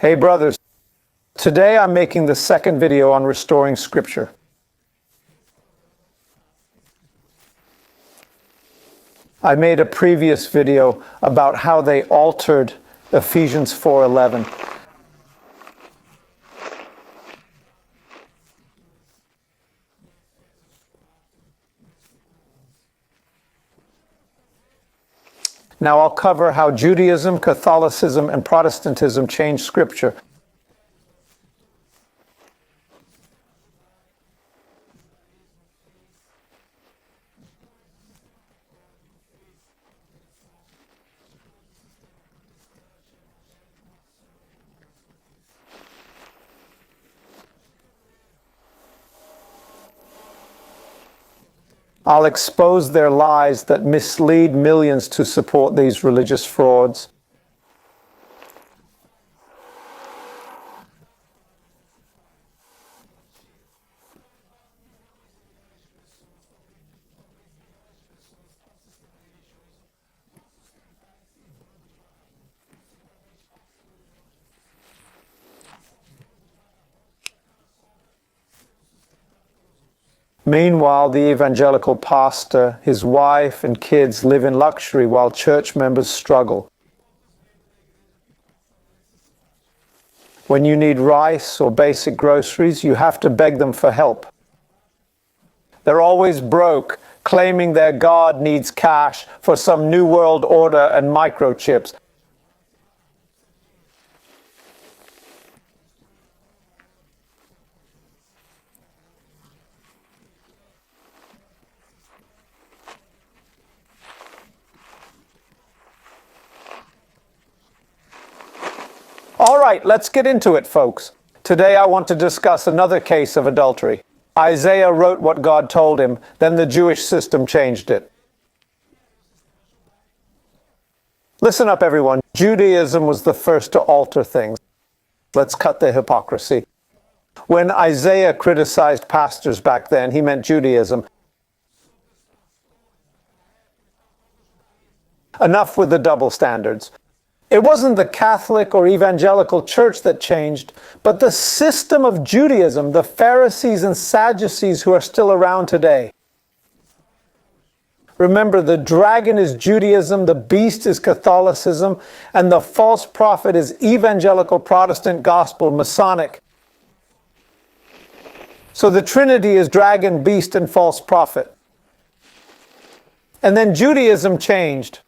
Hey brothers, today I'm making the second video on restoring scripture. I made a previous video about how they altered Ephesians 4:11. Now I'll cover how Judaism, Catholicism, and Protestantism changed scripture. I'll expose their lies that mislead millions to support these religious frauds. Meanwhile, the evangelical pastor, his wife, and kids live in luxury while church members struggle. When you need rice or basic groceries, you have to beg them for help. They're always broke, claiming their God needs cash for some new world order and microchips. All right, let's get into it, folks. Today I want to discuss another case of adultery. Isaiah wrote what God told him, then the Jewish system changed it. Listen up, everyone. Judaism was the first to alter things. Let's cut the hypocrisy. When Isaiah criticized pastors back then, he meant Judaism. Enough with the double standards. It wasn't the Catholic or evangelical church that changed, but the system of Judaism, the Pharisees and Sadducees who are still around today. Remember, the dragon is Judaism, the beast is Catholicism, and the false prophet is evangelical Protestant gospel, Masonic. So the Trinity is dragon, beast, and false prophet. And then Judaism changed.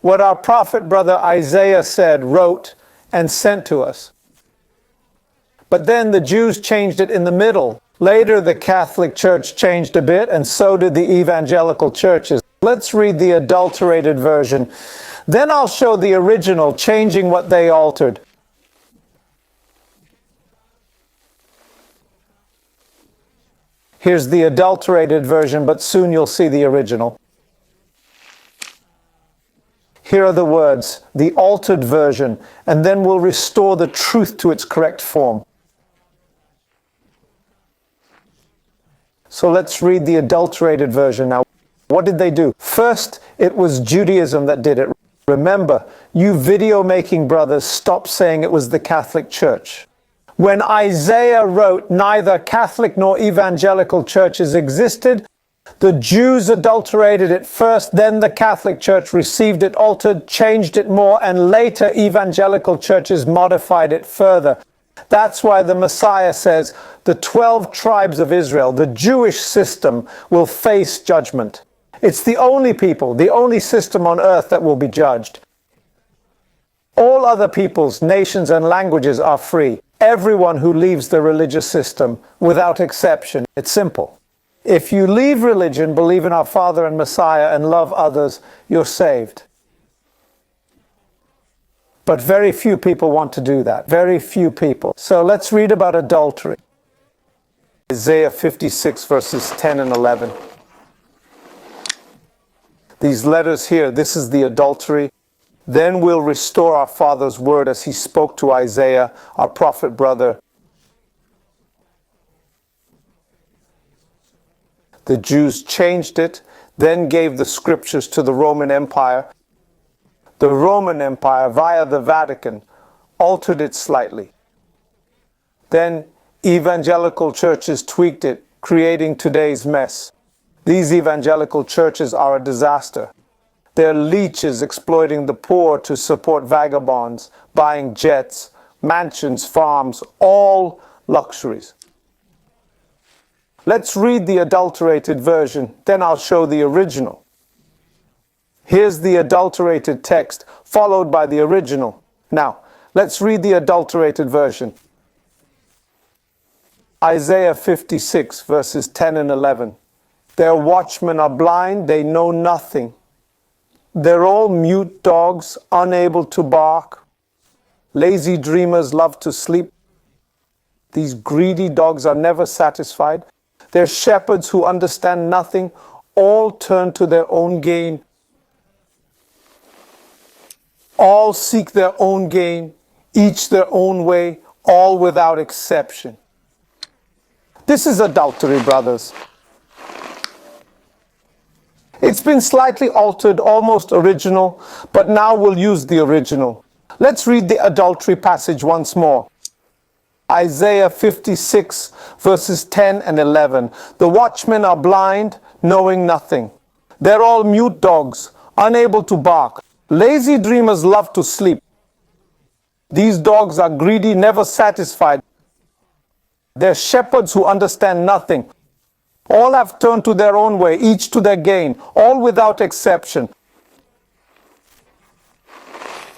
What our prophet brother Isaiah said, wrote, and sent to us. But then the Jews changed it in the middle. Later, the Catholic Church changed a bit, and so did the evangelical churches. Let's read the adulterated version. Then I'll show the original, changing what they altered. Here's the adulterated version, but soon you'll see the original. Here are the words, the altered version, and then we'll restore the truth to its correct form. So let's read the adulterated version now. What did they do? First, it was Judaism that did it. Remember, you video-making brothers, stop saying it was the Catholic Church. When Isaiah wrote, neither Catholic nor evangelical churches existed, the Jews adulterated it first, then the Catholic Church received it, altered, changed it more, and later evangelical churches modified it further. That's why the Messiah says the 12 tribes of Israel, the Jewish system, will face judgment. It's the only people, the only system on earth that will be judged. All other peoples, nations, and languages are free. Everyone who leaves the religious system, without exception. It's simple. If you leave religion, believe in our Father and Messiah, and love others, you're saved. But very few people want to do that. Very few people. So let's read about adultery. Isaiah 56 verses 10 and 11. These letters here, this is the adultery. Then we'll restore our Father's word as he spoke to Isaiah, our prophet brother. The Jews changed it, then gave the scriptures to the Roman Empire. The Roman Empire, via the Vatican, altered it slightly. Then evangelical churches tweaked it, creating today's mess. These evangelical churches are a disaster. They're leeches exploiting the poor to support vagabonds, buying jets, mansions, farms, all luxuries. Let's read the adulterated version, then I'll show the original. Here's the adulterated text, followed by the original. Now, let's read the adulterated version. Isaiah 56, verses 10 and 11. Their watchmen are blind, they know nothing. They're all mute dogs, unable to bark. Lazy dreamers love to sleep. These greedy dogs are never satisfied. They're shepherds who understand nothing, all turn to their own gain. All seek their own gain, each their own way, all without exception. This is adultery, brothers. It's been slightly altered, almost original, but now we'll use the original. Let's read the adultery passage once more. Isaiah 56, verses 10 and 11. The watchmen are blind, knowing nothing. They're all mute dogs, unable to bark. Lazy dreamers love to sleep. These dogs are greedy, never satisfied. They're shepherds who understand nothing. All have turned to their own way, each to their gain, all without exception.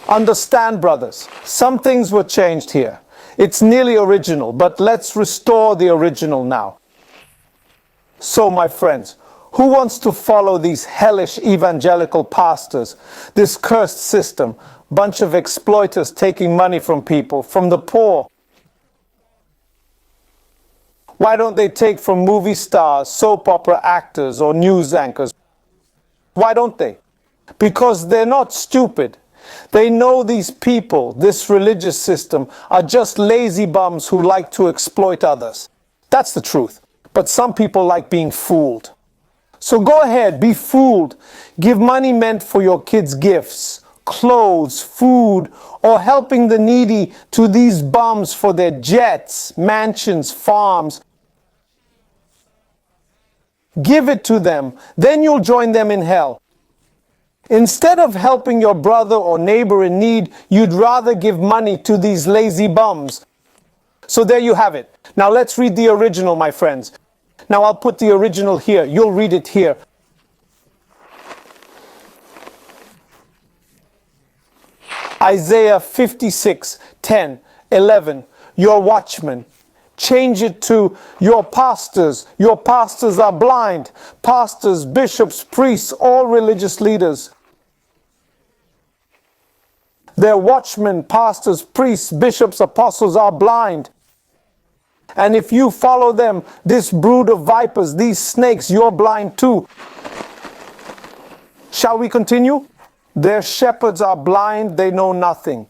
Understand, brothers, some things were changed here. It's nearly original, but let's restore the original now. So, my friends, who wants to follow these hellish evangelical pastors, this cursed system, bunch of exploiters taking money from people, from the poor? Why don't they take from movie stars, soap opera actors, or news anchors? Why don't they? Because they're not stupid. They know these people, this religious system, are just lazy bums who like to exploit others. That's the truth. But some people like being fooled. So go ahead, be fooled. Give money meant for your kids' gifts, clothes, food, or helping the needy to these bums for their jets, mansions, farms. Give it to them, then you'll join them in hell. Instead of helping your brother or neighbor in need, you'd rather give money to these lazy bums. So there you have it. Now let's read the original, my friends. Now I'll put the original here. You'll read it here. Isaiah 56, 10, 11. Your watchmen. Change it to your pastors. Your pastors are blind. Pastors, bishops, priests, all religious leaders. Their watchmen, pastors, priests, bishops, apostles are blind. And if you follow them, this brood of vipers, these snakes, you're blind too. Shall we continue? Their shepherds are blind, they know nothing.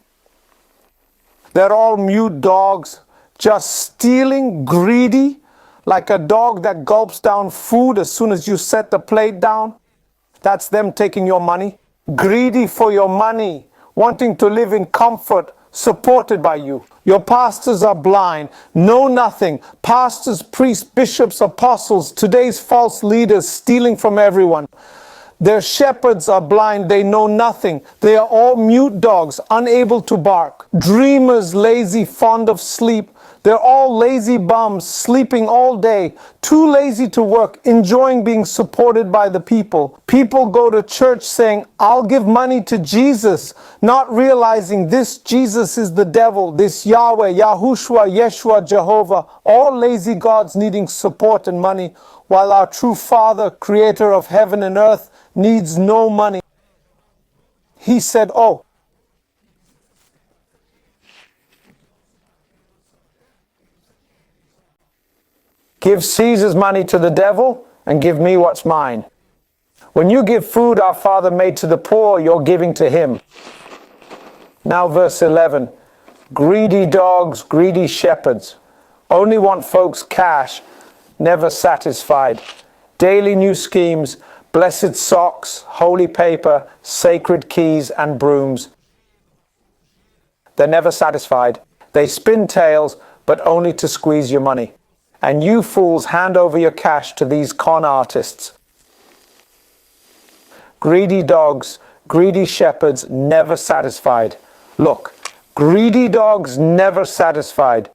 They're all mute dogs, just stealing, greedy, like a dog that gulps down food as soon as you set the plate down. That's them taking your money. Greedy for your money, wanting to live in comfort, supported by you. Your pastors are blind, know nothing. Pastors, priests, bishops, apostles, today's false leaders stealing from everyone. Their shepherds are blind, they know nothing. They are all mute dogs, unable to bark. Dreamers, lazy, fond of sleep. They're all lazy bums, sleeping all day, too lazy to work, enjoying being supported by the people. People go to church saying, I'll give money to Jesus, not realizing this Jesus is the devil, this Yahweh, Yahushua, Yeshua, Jehovah, all lazy gods needing support and money, while our true Father, creator of heaven and earth, needs no money. He said, oh, give Caesar's money to the devil and give me what's mine. When you give food our Father made to the poor, you're giving to him. Now verse 11. Greedy dogs, greedy shepherds, only want folks' cash, never satisfied. Daily new schemes, blessed socks, holy paper, sacred keys and brooms. They're never satisfied. They spin tales, but only to squeeze your money. And you fools hand over your cash to these con artists. Greedy dogs, greedy shepherds, never satisfied. Look, greedy dogs never satisfied.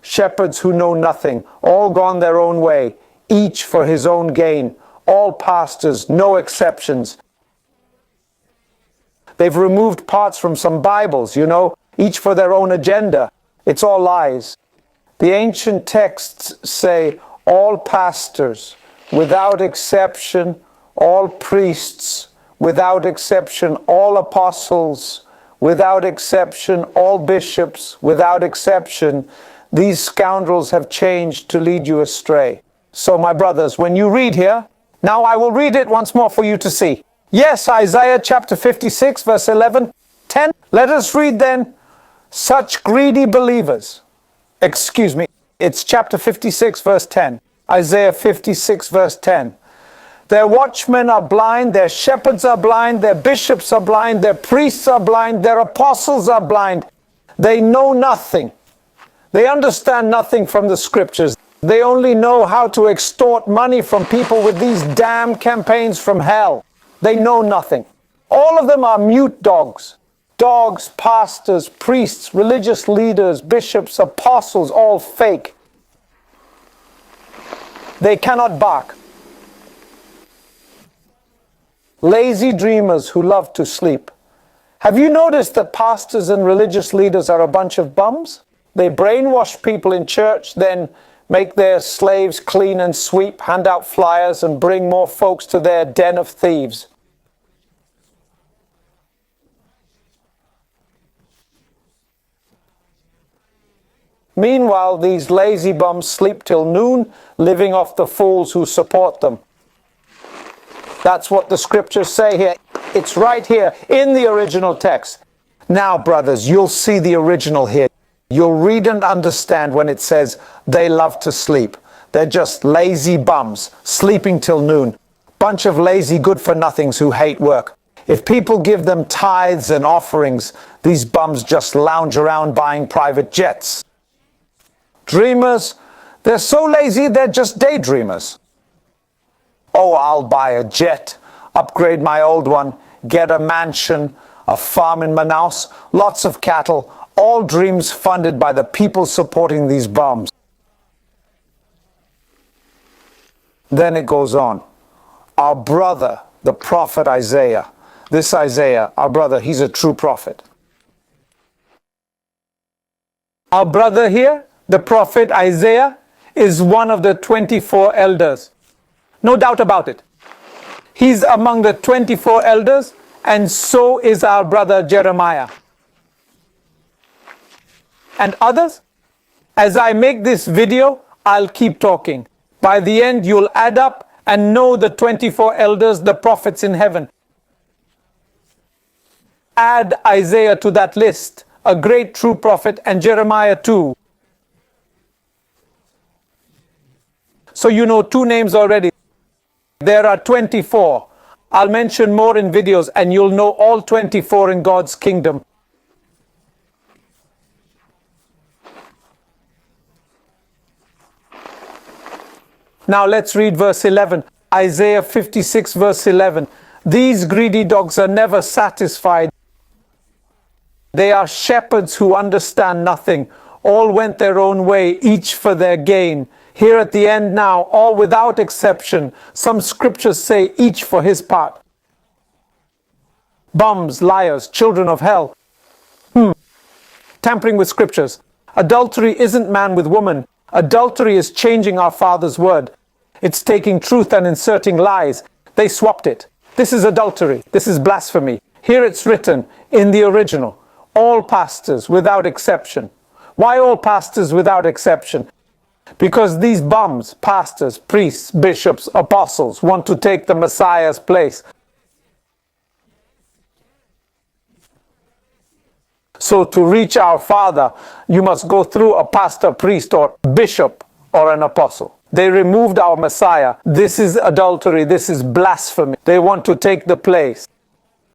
Shepherds who know nothing, all gone their own way, each for his own gain. All pastors, no exceptions. They've removed parts from some Bibles, each for their own agenda. It's all lies. The ancient texts say all pastors, without exception, all priests, without exception, all apostles, without exception, all bishops, without exception, these scoundrels have changed to lead you astray. So, my brothers, when you read here, now I will read it once more for you to see. Yes, Isaiah chapter 56, verse 11, 10. Let us read then, such greedy believers. Excuse me, it's chapter 56, verse 10. Isaiah 56, verse 10. Their watchmen are blind, their shepherds are blind, their bishops are blind, their priests are blind, their apostles are blind. They know nothing. They understand nothing from the scriptures. They only know how to extort money from people with these damn campaigns from hell. They know nothing. All of them are mute dogs. Dogs, pastors, priests, religious leaders, bishops, apostles, all fake. They cannot bark. Lazy dreamers who love to sleep. Have you noticed that pastors and religious leaders are a bunch of bums? They brainwash people in church, then make their slaves clean and sweep, hand out flyers, and bring more folks to their den of thieves. Meanwhile, these lazy bums sleep till noon, living off the fools who support them. That's what the scriptures say here. It's right here in the original text. Now, brothers, you'll see the original here. You'll read and understand when it says they love to sleep. They're just lazy bums, sleeping till noon. Bunch of lazy good-for-nothings who hate work. If people give them tithes and offerings, these bums just lounge around buying private jets. Dreamers, they're so lazy they're just daydreamers. Oh, I'll buy a jet, upgrade my old one, get a mansion, a farm in Manaus, lots of cattle, all dreams funded by the people supporting these bums. Then it goes on. Our brother, the prophet Isaiah, this Isaiah, our brother, he's a true prophet. Our brother here, the prophet Isaiah, is one of the 24 elders. No doubt about it. He's among the 24 elders, and so is our brother Jeremiah. And others? As I make this video, I'll keep talking. By the end, you'll add up and know the 24 elders, the prophets in heaven. Add Isaiah to that list, a great true prophet, and Jeremiah too. So you know 2 names already. There are 24. I'll mention more in videos and you'll know all 24 in God's kingdom. Now let's read verse 11. Isaiah 56 verse 11. These greedy dogs are never satisfied. They are shepherds who understand nothing. All went their own way, each for their gain. Here at the end now, all without exception. Some scriptures say each for his part. Bums, liars, children of hell. Tampering with scriptures. Adultery isn't man with woman. Adultery is changing our Father's word. It's taking truth and inserting lies. They swapped it. This is adultery. This is blasphemy. Here it's written in the original. All pastors without exception. Why all pastors without exception? Because these bums, pastors, priests, bishops, apostles, want to take the Messiah's place. So to reach our Father, you must go through a pastor, priest, or bishop, or an apostle. They removed our Messiah. This is adultery. This is blasphemy. They want to take the place.